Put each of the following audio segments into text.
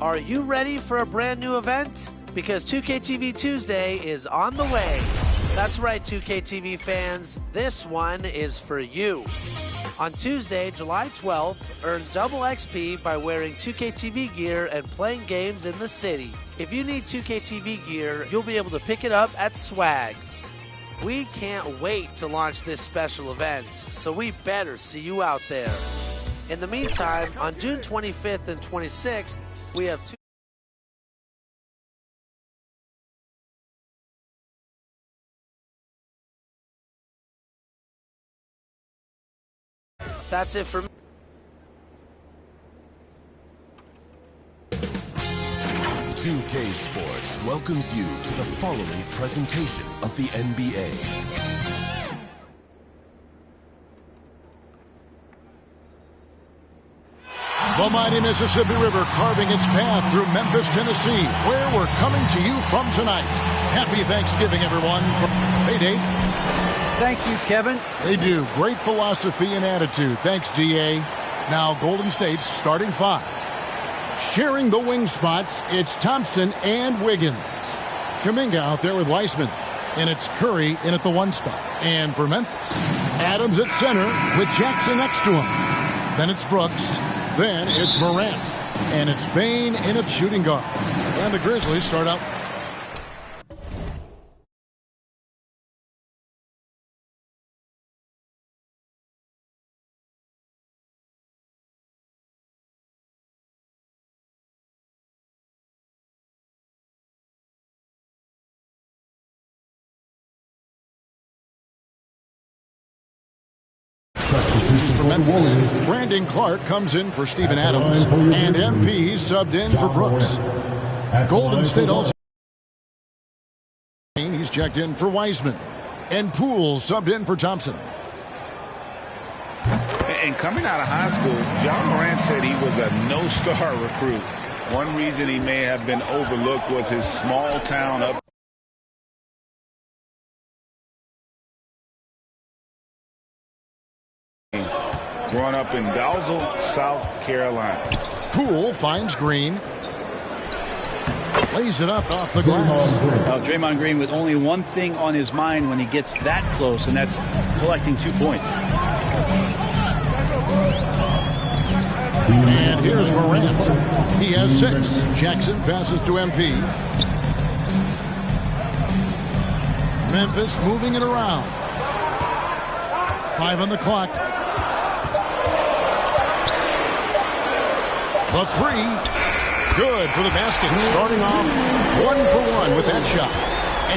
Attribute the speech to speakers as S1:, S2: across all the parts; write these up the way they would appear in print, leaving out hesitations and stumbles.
S1: Are you ready for a brand new event? Because 2KTV Tuesday is on the way. That's right, 2KTV fans, this one is for you. On Tuesday, July 12th, earn double XP by wearing 2KTV gear and playing games in the city. If you need 2KTV gear, you'll be able to pick it up at Swags. We can't wait to launch this special event, so we better see you out there. In the meantime, on June 25th and 26th, we have That's it for me.
S2: 2K Sports welcomes you to the following presentation of the NBA.
S3: The mighty Mississippi River carving its path through Memphis, Tennessee, where we're coming to you from tonight. Happy Thanksgiving, everyone. Hey, Dave.
S4: Thank you, Kevin.
S3: They do. Great philosophy and attitude. Thanks, DA. Now, Golden State's starting five. Sharing the wing spots, it's Thompson and Wiggins. Kuminga out there with Weissman. And it's Curry in at the one spot. And for Memphis, Adams at center with Jackson next to him. Then it's Brooks. Then it's Morant. And it's Bane in at shooting guard. And the Grizzlies start out. For Memphis, Brandon Clark comes in for Steven Adams, and MP subbed in for Brooks. Golden State also. He's checked in for Wiseman, and Poole subbed in for Thompson.
S5: And coming out of high school, John Morant said he was a no-star recruit. One reason he may have been overlooked was his small town up. Growing up in Dalzell, South Carolina.
S3: Poole finds Green. Lays it up off the glass.
S4: Draymond Green with only one thing on his mind when he gets that close, and that's collecting 2 points.
S3: And here's Morant. He has 6. Jackson passes to MP. Memphis moving it around. 5 on the clock. The 3, good for the basket. Starting off 1 for 1 with that shot.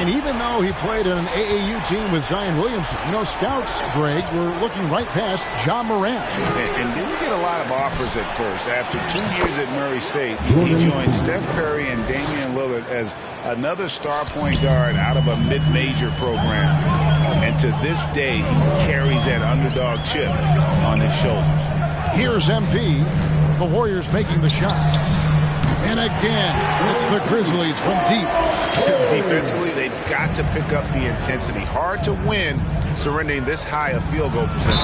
S3: And even though he played in an AAU team with Zion Williamson, you know, scouts, Greg, were looking right past John Morant.
S5: And didn't get a lot of offers at first. After 2 years at Murray State, he joined Steph Curry and Damian Lillard as another star point guard out of a mid-major program. And to this day, he carries that underdog chip on his shoulders.
S3: Here's MP. The Warriors making the shot. And again, it's the Grizzlies from deep.
S5: Defensively, they've got to pick up the intensity. Hard to win surrendering this high a field goal percentage.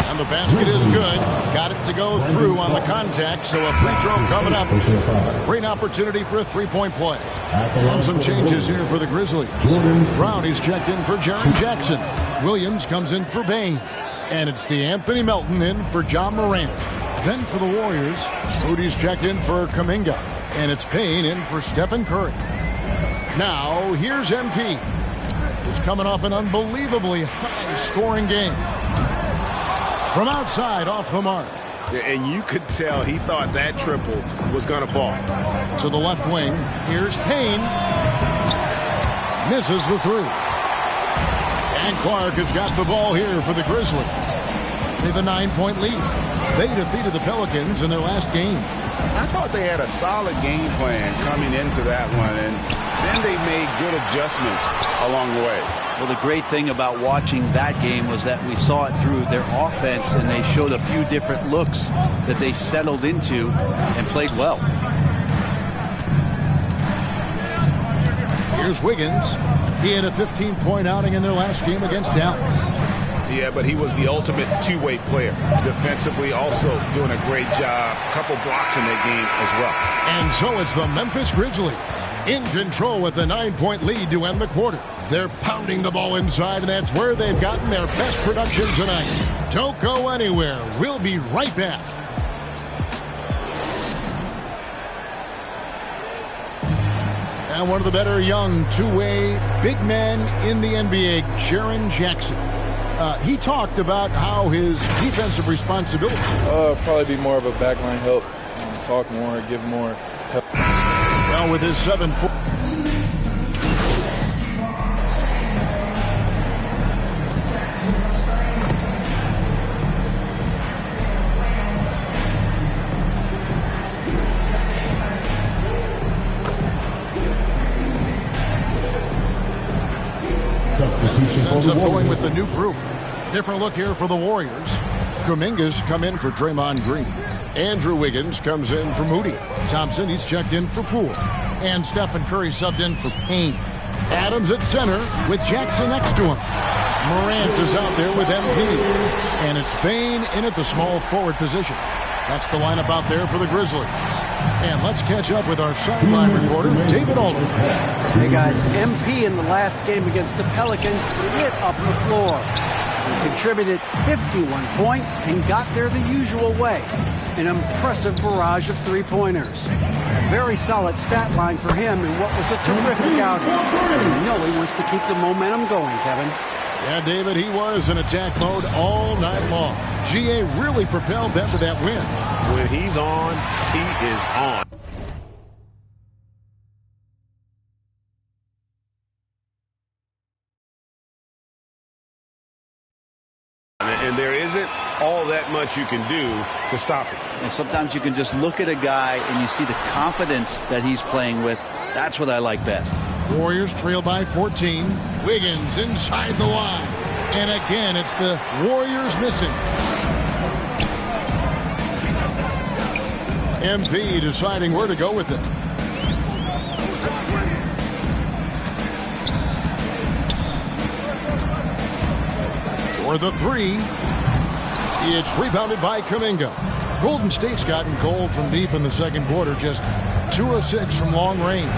S3: And the basket is good. Got it to go through on the contact, so a free throw coming up. Great opportunity for a three-point play. And some changes here for the Grizzlies. Brownie's checked in for Jaren Jackson. Williams comes in for Bane. And it's DeAnthony Melton in for John Morant. Then for the Warriors, Moody's checked in for Kuminga. And it's Payne in for Stephen Curry. Now, here's MP. He's coming off an unbelievably high-scoring game. From outside, off the mark.
S5: And you could tell he thought that triple was going to fall.
S3: To the left wing, here's Payne. Misses the 3. And Clark has got the ball here for the Grizzlies. They have a 9-point lead. They defeated the Pelicans in their last game.
S5: I thought they had a solid game plan coming into that one, and then they made good adjustments along the way.
S4: Well, the great thing about watching that game was that we saw it through their offense, and they showed a few different looks that they settled into and played well.
S3: Here's Wiggins. He had a 15-point outing in their last game against Dallas.
S5: Yeah, but he was the ultimate two-way player. Defensively, also doing a great job. A couple blocks in that game as well.
S3: And so it's the Memphis Grizzlies in control with a 9-point lead to end the quarter. They're pounding the ball inside, and that's where they've gotten their best production tonight. Don't go anywhere. We'll be right back. And one of the better young two-way big men in the NBA, Jaren Jackson. He talked about how his defensive responsibility.
S6: Probably be more of a backline help, talk more, give more help.
S3: Well, with his 7-foot. Ends up going with the new group. Different look here for the Warriors. Kuminga's come in for Draymond Green. Andrew Wiggins comes in for Moody. Thompson, he's checked in for Poole. And Stephen Curry subbed in for Payne. Adams at center with Jackson next to him. Morant is out there with MP. And it's Payne in at the small forward position. That's the lineup out there for the Grizzlies. And let's catch up with our sideline reporter, David Aldridge.
S7: Hey guys, MP in the last game against the Pelicans lit up the floor. He contributed 51 points and got there the usual way. An impressive barrage of three-pointers. Very solid stat line for him in what was a terrific outing. You know he wants to keep the momentum going, Kevin.
S3: Yeah, David, he was in attack mode all night long. GA really propelled them to that win.
S8: When he's on, he is on. And there isn't all that much you can do to stop it.
S4: And sometimes you can just look at a guy and you see the confidence that he's playing with. That's what I like best.
S3: Warriors trail by 14. Wiggins inside the line. And again, it's the Warriors missing. MP deciding where to go with it. For the three. It's rebounded by Kuminga. Golden State's gotten cold from deep in the second quarter. Just 2 of 6 from long range.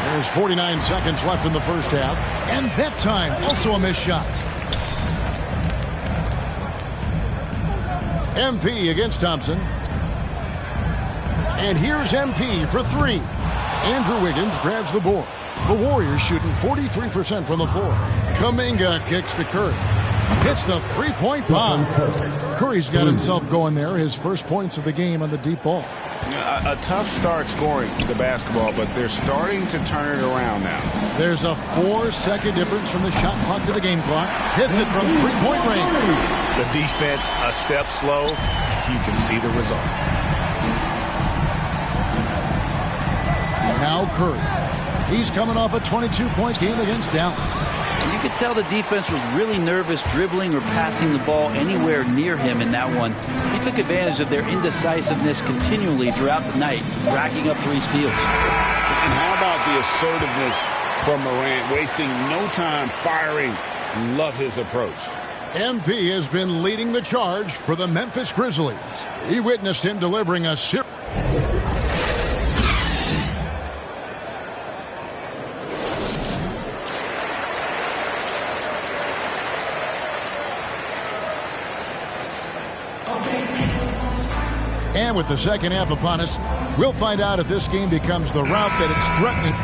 S3: There's 49 seconds left in the first half. And that time, also a missed shot. MP against Thompson. And here's MP for three. Andrew Wiggins grabs the board. The Warriors shooting 43% from the floor. Kuminga kicks to Curry. Hits the three-point bomb. Curry's got himself going there. His first points of the game on the deep ball.
S5: A tough start scoring the basketball, but they're starting to turn it around now.
S3: There's a 4-second difference from the shot clock to the game clock. Hits it from three-point range.
S5: The defense a step slow. You can see the results.
S3: Now Curry. He's coming off a 22-point game against Dallas.
S4: And you could tell the defense was really nervous dribbling or passing the ball anywhere near him in that one. He took advantage of their indecisiveness continually throughout the night, racking up 3 steals.
S5: And how about the assertiveness from Morant, wasting no time firing? Love his approach.
S3: MP has been leading the charge for the Memphis Grizzlies. He witnessed him delivering a series. And with the second half upon us, we'll find out if this game becomes the route that it's threatening.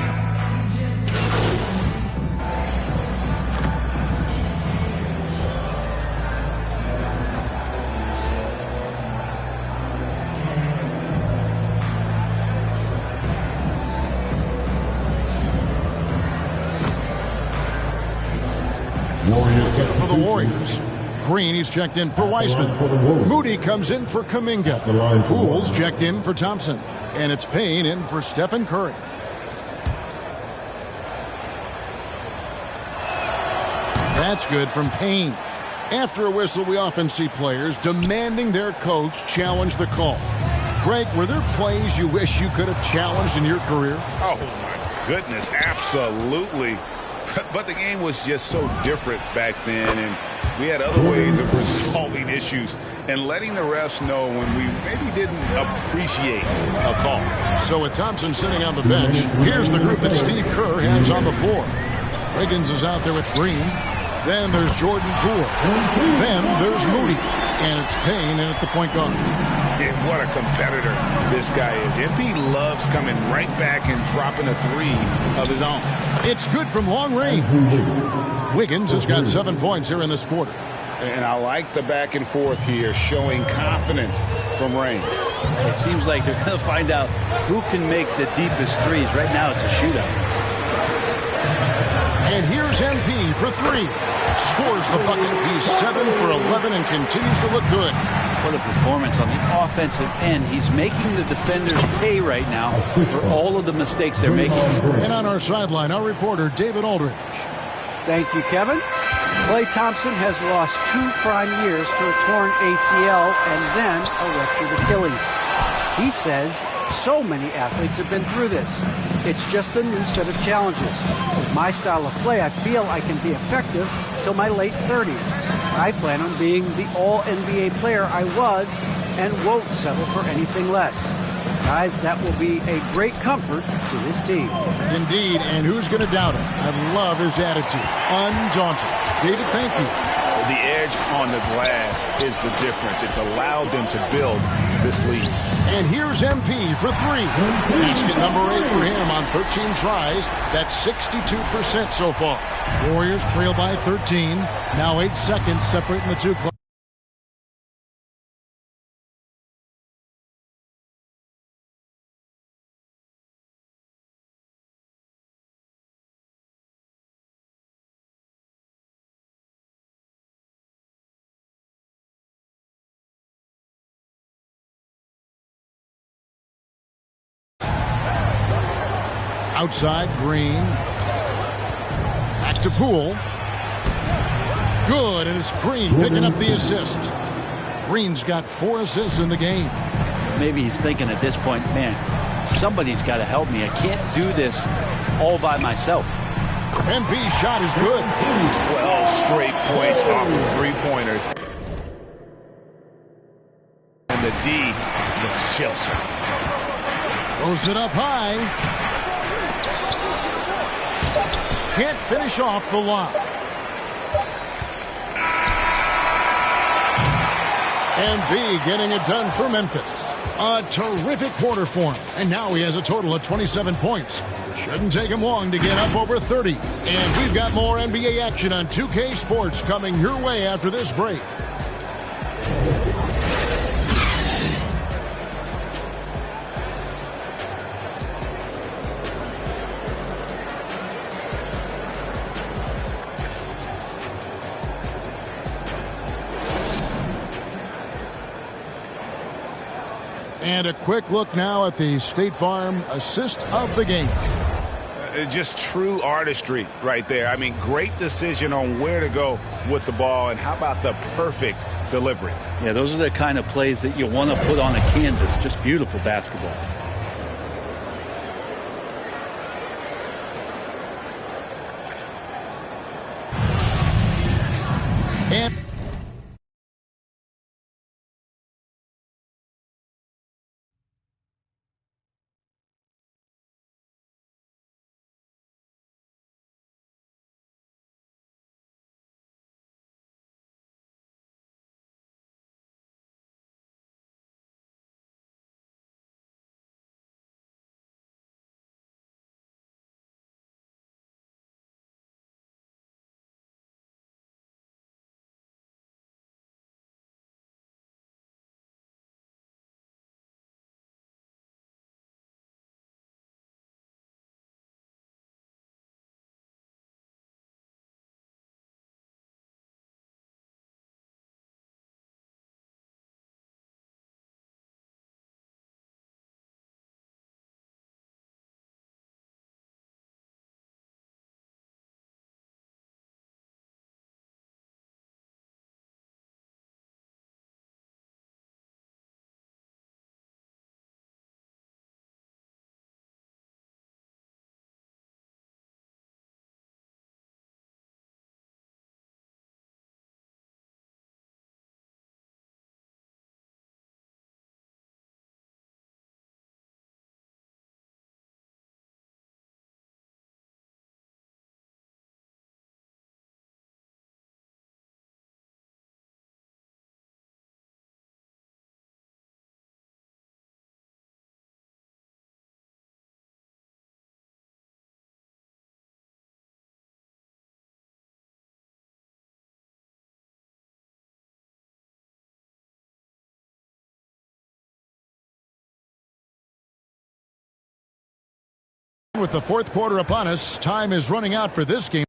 S3: For the Warriors. Green, he's checked in for Wiseman. Moody comes in for Kuminga. Poole's checked in for Thompson. And it's Payne in for Stephen Curry. That's good from Payne. After a whistle, we often see players demanding their coach challenge the call. Greg, were there plays you wish you could have challenged in your career?
S5: Oh, my goodness, absolutely. But the game was just so different back then, and we had other ways of resolving issues and letting the refs know when we maybe didn't appreciate a call.
S3: So with Thompson sitting on the bench, here's the group that Steve Kerr has on the floor. Wiggins is out there with Green. Then there's Jordan Poole. Then there's Moody. And it's Payne in at the point guard.
S5: And what a competitor this guy is. MP loves coming right back and dropping a three of his own.
S3: It's good from long range. Wiggins has got 7 points here in this quarter.
S5: And I like the back and forth here, showing confidence from Rain.
S4: It seems like they're going to find out who can make the deepest threes. Right now it's a shootout.
S3: And here's MP for 3. Scores the bucket. He's 7 for 11 and continues to look good.
S4: What a performance on the offensive end. He's making the defenders pay right now for all of the mistakes they're making.
S3: And on our sideline, our reporter, David Aldridge.
S7: Thank you, Kevin. Klay Thompson has lost 2 prime years to a torn ACL and then a ruptured Achilles. He says so many athletes have been through this. It's just a new set of challenges. With my style of play, I feel I can be effective till my late 30s. I plan on being the all-NBA player I was and won't settle for anything less. Guys, that will be a great comfort to this team.
S3: Indeed, and who's going to doubt him? I love his attitude. Undaunted. David, thank you.
S5: The edge on the glass is the difference. It's allowed them to build this lead.
S3: And here's MP for 3. Basket number 8 for him on 13 tries. That's 62% so far. Warriors trail by 13. Now 8 seconds separating the two clubs. Outside, Green. Back to Poole. Good, and it's Green picking up the assist. Green's got 4 assists in the game.
S4: Maybe he's thinking at this point, man, somebody's got to help me. I can't do this all by myself.
S3: MP's shot is good.
S5: 12 straight points off of three-pointers. And the D looks Chelsea.
S3: Throws it up high. Can't finish off the lob. MB getting it done for Memphis. A terrific quarter for him. And now he has a total of 27 points. Shouldn't take him long to get up over 30. And we've got more NBA action on 2K Sports coming your way after this break. And a quick look now at the State Farm assist of the game.
S5: Just true artistry right there. I mean, great decision on where to go with the ball, and how about the perfect delivery?
S4: Yeah, those are the kind of plays that you want to put on a canvas. Just beautiful basketball.
S3: And with the fourth quarter upon us, time is running out for this game.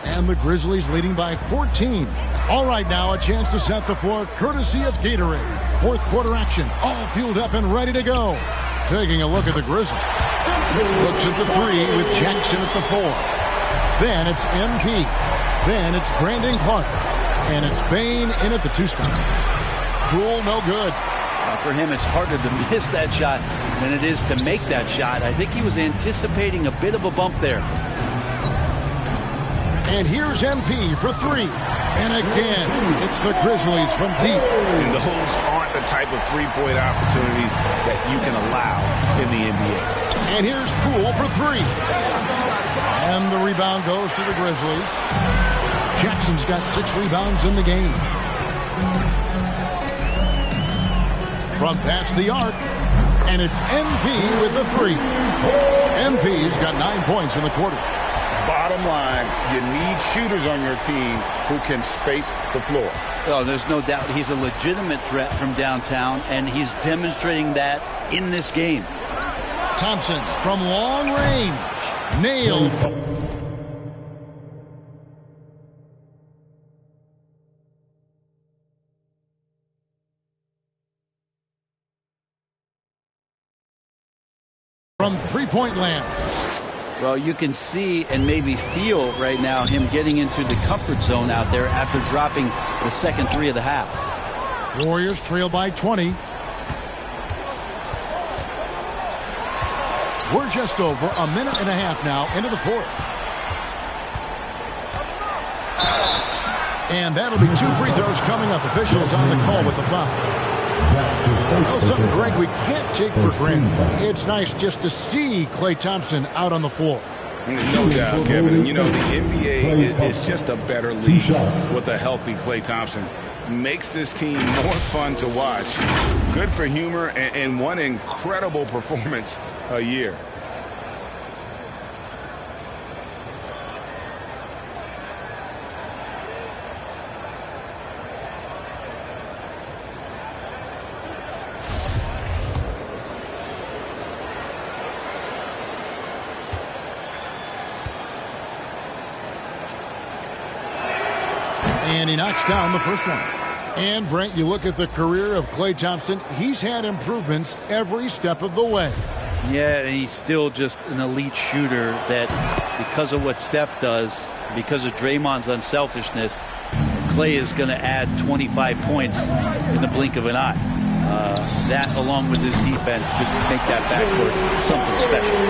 S3: And the Grizzlies leading by 14. All right, now a chance to set the floor courtesy of Gatorade. Fourth quarter action, all fueled up and ready to go. Taking a look at the Grizzlies. Looks at the three with Jackson at the 4. Then it's MP. Then it's Brandon Clark. And it's Bain in at the 2 spot. Poole, no good.
S4: For him, it's harder to miss that shot than it is to make that shot. I think he was anticipating a bit of a bump there.
S3: And here's MP for 3. And again, it's the Grizzlies from deep.
S5: And those aren't the type of three-point opportunities that you can allow in the NBA.
S3: And here's Poole for 3. And the rebound goes to the Grizzlies. Jackson's got 6 rebounds in the game. From past the arc. And it's MP with the 3. MP's got 9 points in the quarter.
S5: Bottom line, you need shooters on your team who can space the floor.
S4: Oh, there's no doubt he's a legitimate threat from downtown, and he's demonstrating that in this game.
S3: Thompson from long range. Nailed. From three-point land.
S4: Well, you can see and maybe feel right now him getting into the comfort zone out there after dropping the second 3 of the half.
S3: Warriors trail by 20. We're just over a minute and a half now into the 4th. And that'll be 2 free throws coming up. Officials on the call with the foul. Well, something, Greg, we can't take for granted. It's nice just to see Klay Thompson out on the floor.
S5: No doubt, Kevin. And, you know, the NBA is just a better league with a healthy Klay Thompson. Makes this team more fun to watch. Good for humor and one incredible performance a year.
S3: And he knocks down the first one. And, Brent, you look at the career of Klay Thompson, he's had improvements every step of the way.
S4: Yeah, and he's still just an elite shooter that because of what Steph does, because of Draymond's unselfishness, Klay is going to add 25 points in the blink of an eye. That, along with his defense, just make that backcourt something special.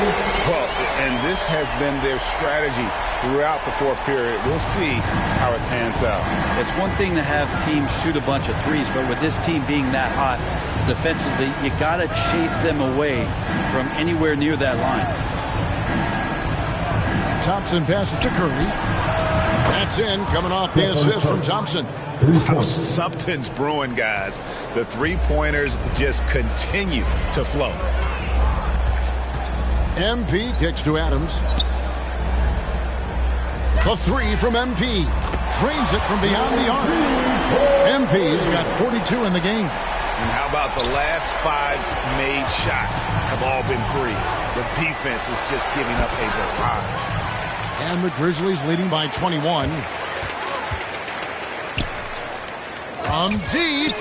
S5: Well, and this has been their strategy throughout the 4th period. We'll see how it pans out.
S4: It's one thing to have teams shoot a bunch of threes, but with this team being that hot defensively, you got to chase them away from anywhere near that line.
S3: Thompson passes to Curry. That's in, coming off the assist from Thompson.
S5: Wow, something's brewing, guys. The three-pointers just continue to flow.
S3: MP kicks to Adams. The three from MP. Drains it from beyond the arc. MP's got 42 in the game.
S5: And how about the last 5 made shots have all been threes? The defense is just giving up a barrage.
S3: And the Grizzlies leading by 21. From deep.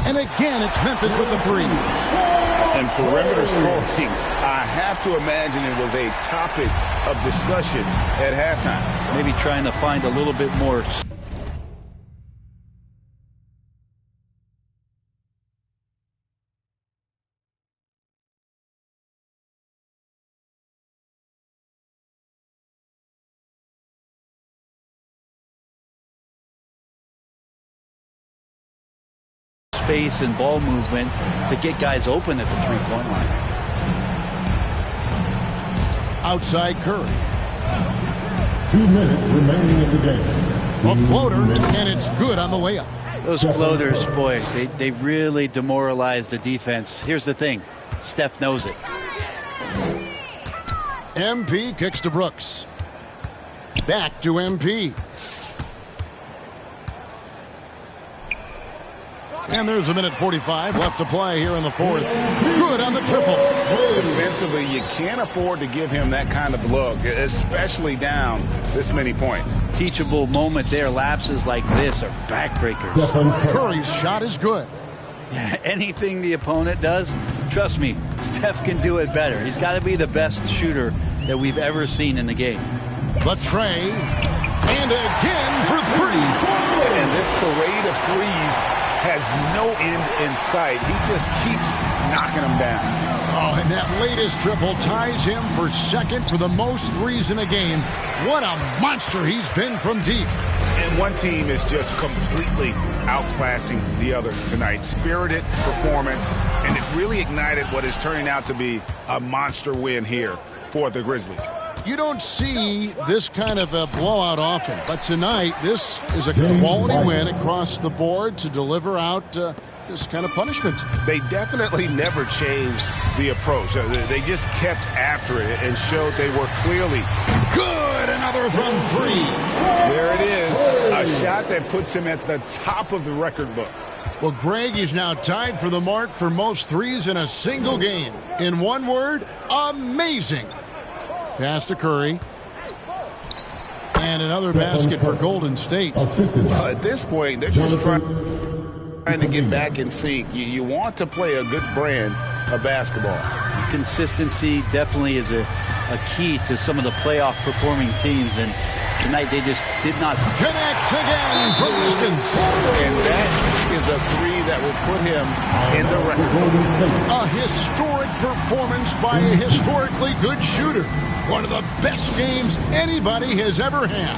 S3: And again, it's Memphis with the three.
S5: And perimeter scoring, I have to imagine it was a topic of discussion at halftime.
S4: Maybe trying to find a little bit more space and ball movement to get guys open at the three-point line.
S3: Outside Curry.
S9: 2 minutes remaining in the game.
S3: A floater, and it's good on the layup.
S4: Those floaters, boy, they really demoralize the defense. Here's the thing. Steph knows it.
S3: MP kicks to Brooks. Back to MP. And there's 1:45 left to play here in the fourth. Good on the triple.
S5: Defensively, you can't afford to give him that kind of look, especially down this many points.
S4: Teachable moment there. Lapses like this are backbreakers.
S3: Curry's shot is good.
S4: Anything the opponent does, trust me, Steph can do it better. He's got to be the best shooter that we've ever seen in the game.
S3: The tray. And again for three.
S5: And this parade of threes has no end in sight. He just keeps knocking them down.
S3: Oh, and that latest triple ties him for second for the most threes in a game. What a monster he's been from deep.
S5: And one team is just completely outclassing the other tonight. Spirited performance, and it really ignited what is turning out to be a monster win here for the Grizzlies.
S3: You don't see this kind of a blowout often, but tonight this is a quality win across the board to deliver out this kind of punishment.
S5: They definitely never changed the approach. They just kept after it and showed they were clearly
S3: good. Another from three.
S5: There it is, a shot that puts him at the top of the record books.
S3: Well, Greg is now tied for the mark for most threes in a single game. In one word, amazing. Pass to Curry. And another basket for Golden State.
S5: Well, at this point, they're just trying to get back in sync. You want to play a good brand of basketball.
S4: Consistency definitely is a key to some of the playoff performing teams, and tonight they just did not.
S3: Connects again from distance.
S5: And that is a three that will put him in the record books.
S3: A historic performance by a historically good shooter. One of the best games anybody has ever had.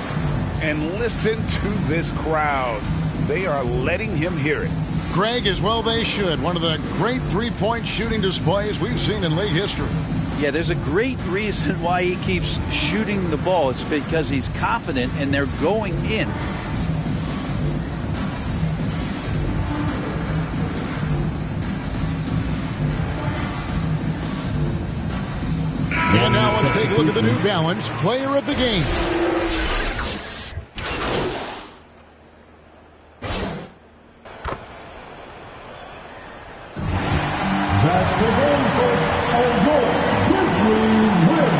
S5: And listen to this crowd. They are letting him hear it.
S3: Greg, as well they should. One of the great three-point shooting displays we've seen in league history.
S4: Yeah, there's a great reason why he keeps shooting the ball. It's because he's confident and they're going in.
S3: And now let's take a look at the New Balance Player of the Game.
S9: That's the game, folks. And your Grizzlies win.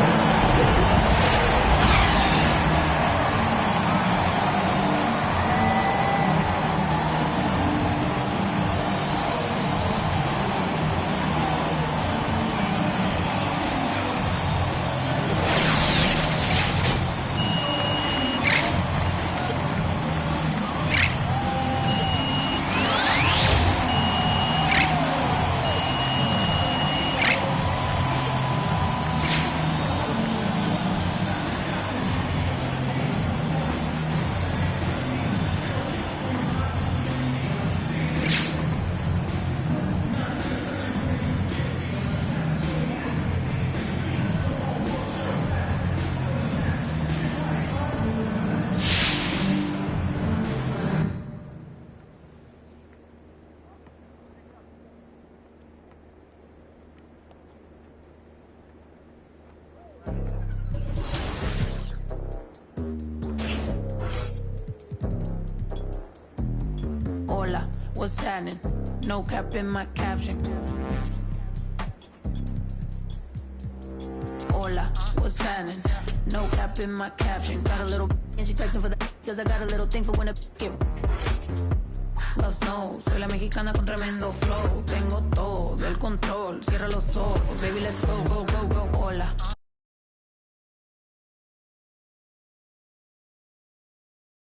S10: Hola, what's happening? No cap in my caption. Hola, what's happening? No cap in my caption. Got a little and she texting for the cause I got a little thing for when a get Love snow, soy la mexicana con tremendo flow. Tengo todo el control, cierra los ojos, baby let's go, go, go, go. Hola.